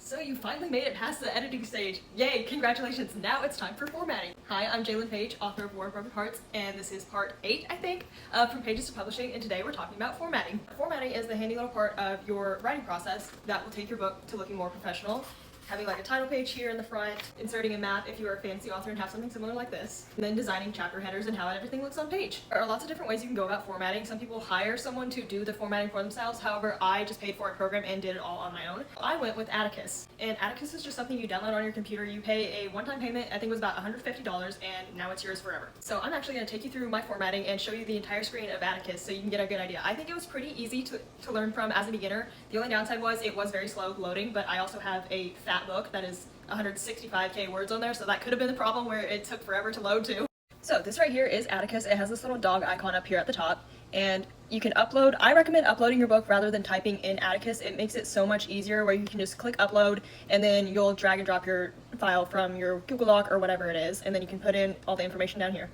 So you finally made it past the editing stage. Yay, congratulations. Now it's time for formatting. Hi, I'm Jalen Page, author of War of Broken Hearts, and this is part 8, I think, From Pages to Publishing, and today we're talking about formatting. Formatting is the handy little part of your writing process that will take your book to looking more professional. Having like a title page here in the front, inserting a map if you're a fancy author and have something similar like this, and then designing chapter headers and how everything looks on page. There are lots of different ways you can go about formatting. Some people hire someone to do the formatting for themselves. However, I just paid for a program and did it all on my own. I went with Atticus, and Atticus is just something you download on your computer. You pay a one-time payment, I think it was about $150, and now it's yours forever. So I'm actually going to take you through my formatting and show you the entire screen of Atticus so you can get a good idea. I think it was pretty easy to learn from as a beginner. The only downside was it was very slow loading, but I also have a fat book that is 165k words on there, so that could have been the problem where it took forever to load too. So this right here is Atticus. It has this little dog icon up here at the top, and you can upload. I recommend uploading your book rather than typing in Atticus. It makes it so much easier where you can just click upload and then you'll drag and drop your file from your Google Doc or whatever it is, and then you can put in all the information down here.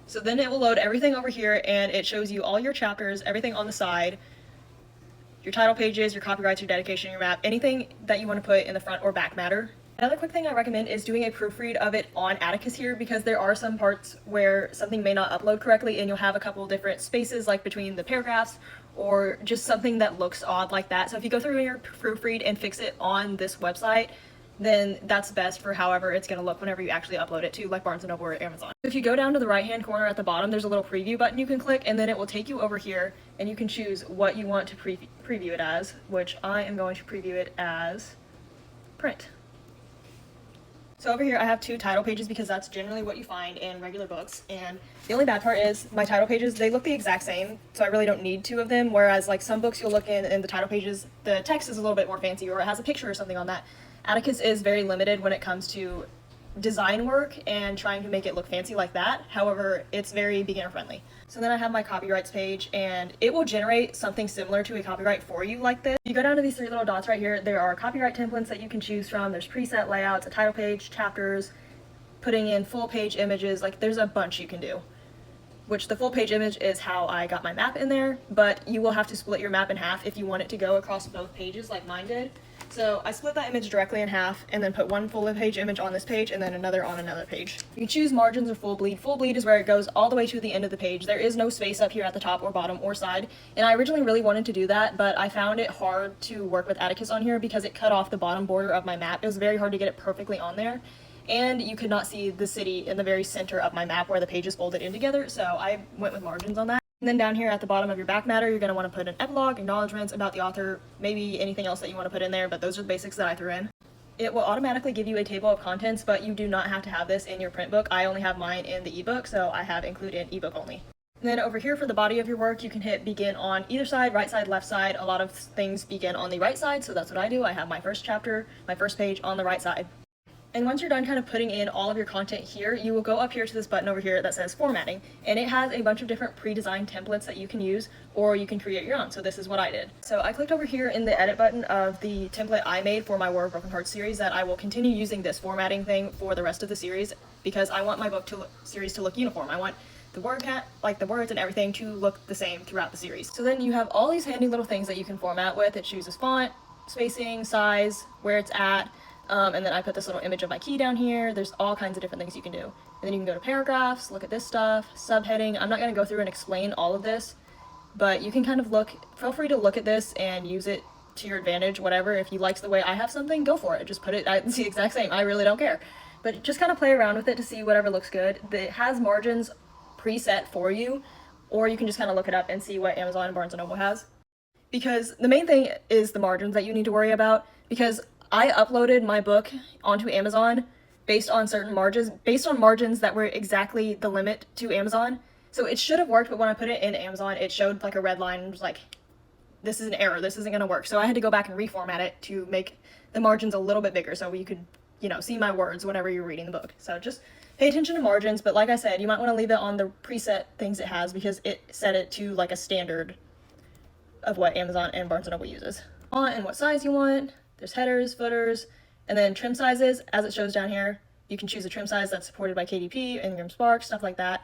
So then it will load everything over here, and it shows you all your chapters, everything on the side, your title pages, your copyrights, your dedication, your map, anything that you want to put in the front or back matter. Another quick thing I recommend is doing a proofread of it on Atticus here, because there are some parts where something may not upload correctly and you'll have a couple different spaces like between the paragraphs or just something that looks odd like that. So if you go through your proofread and fix it on this website, then that's best for however it's going to look whenever you actually upload it to like Barnes & Noble or Amazon. If you go down to the right hand corner at the bottom, there's a little preview button you can click, and then it will take you over here and you can choose what you want to preview it as, which I am going to preview it as print. So over here I have 2 title pages because that's generally what you find in regular books, and the only bad part is my title pages, they look the exact same, so I really don't need 2 of them, whereas like some books you'll look in and the title pages, the text is a little bit more fancy or it has a picture or something on that. Atticus is very limited when it comes to design work and trying to make it look fancy like that. However, it's very beginner friendly. So then I have my copyrights page, and it will generate something similar to a copyright for you like this. You go down to these 3 little dots right here, there are copyright templates that you can choose from. There's preset layouts, a title page, chapters, putting in full page images, like there's a bunch you can do. Which the full page image is how I got my map in there, but you will have to split your map in half if you want it to go across both pages like mine did. So I split that image directly in half and then put one full page image on this page and then another on another page. You can choose margins or full bleed. Full bleed is where it goes all the way to the end of the page. There is no space up here at the top or bottom or side, and I originally really wanted to do that, but I found it hard to work with Atticus on here because it cut off the bottom border of my map. It was very hard to get it perfectly on there, and you could not see the city in the very center of my map where the pages folded in together, so I went with margins on that. And then down here at the bottom of your back matter, you're going to want to put an epilogue, acknowledgements about the author, maybe anything else that you want to put in there, but those are the basics that I threw in. It will automatically give you a table of contents, but you do not have to have this in your print book. I only have mine in the ebook, so I have included ebook only. And then over here for the body of your work, you can hit begin on either side, right side, left side. A lot of things begin on the right side, so that's what I do. I have my first chapter, my first page on the right side. And once you're done kind of putting in all of your content here, you will go up here to this button over here that says formatting, and it has a bunch of different pre-designed templates that you can use, or you can create your own. So this is what I did. So I clicked over here in the edit button of the template I made for my War of Broken Hearts series that I will continue using this formatting thing for the rest of the series because I want my book series to look uniform. I want the word count, like the words and everything, to look the same throughout the series. So then you have all these handy little things that you can format with. It chooses font, spacing, size, where it's at. And then I put this little image of my key down here. There's all kinds of different things you can do. And then you can go to paragraphs, look at this stuff, subheading. I'm not going to go through and explain all of this, but you can kind of feel free to look at this and use it to your advantage, whatever. If you like the way I have something, go for it. Just put it, it's the exact same. I really don't care. But just kind of play around with it to see whatever looks good. It has margins preset for you, or you can just kind of look it up and see what Amazon and Barnes & Noble has. Because the main thing is the margins that you need to worry about, because I uploaded my book onto Amazon based on certain margins that were exactly the limit to Amazon. So it should have worked, but when I put it in Amazon, it showed like a red line and was like, this is an error, this isn't going to work. So I had to go back and reformat it to make the margins a little bit bigger so you could, see my words whenever you're reading the book. So just pay attention to margins, but like I said, you might want to leave it on the preset things it has because it set it to like a standard of what Amazon and Barnes & Noble uses. And what size you want. There's headers, footers, and then trim sizes, as it shows down here. You can choose a trim size that's supported by KDP, Ingram Spark, stuff like that.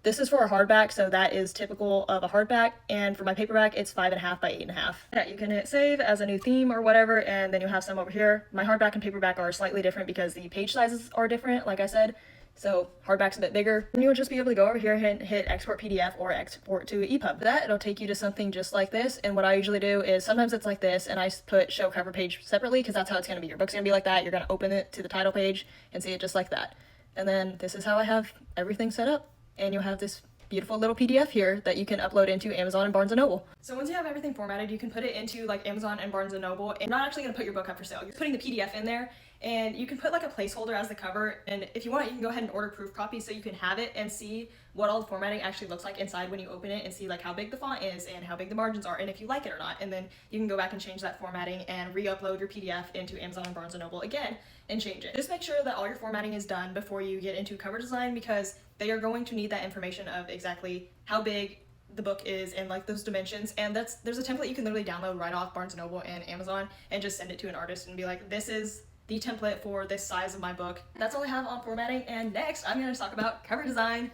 This is for a hardback, so that is typical of a hardback, and for my paperback, it's 5.5 by 8.5. Yeah, you can hit save as a new theme or whatever, and then you'll have some over here. My hardback and paperback are slightly different because the page sizes are different, like I said. So hardback's a bit bigger. And you'll just be able to go over here and hit export PDF or export to EPUB. For that, it'll take you to something just like this. And what I usually do is sometimes it's like this, and I put show cover page separately because that's how it's going to be. Your book's going to be like that. You're going to open it to the title page and see it just like that. And then this is how I have everything set up. And you'll have this beautiful little PDF here that you can upload into Amazon and Barnes & Noble. So once you have everything formatted, you can put it into like Amazon and Barnes & Noble. And you're not actually going to put your book up for sale. You're putting the PDF in there, and you can put like a placeholder as the cover. And if you want, you can go ahead and order proof copies so you can have it and see what all the formatting actually looks like inside when you open it, and see like how big the font is and how big the margins are and if you like it or not. And then you can go back and change that formatting and re-upload your PDF into Amazon and Barnes & Noble again and change it. Just make sure that all your formatting is done before you get into cover design, because they are going to need that information of exactly how big the book is and like those dimensions. And there's a template you can literally download right off Barnes & Noble and Amazon and just send it to an artist and be like, this is the template for this size of my book. That's all I have on formatting, and next I'm going to talk about cover design.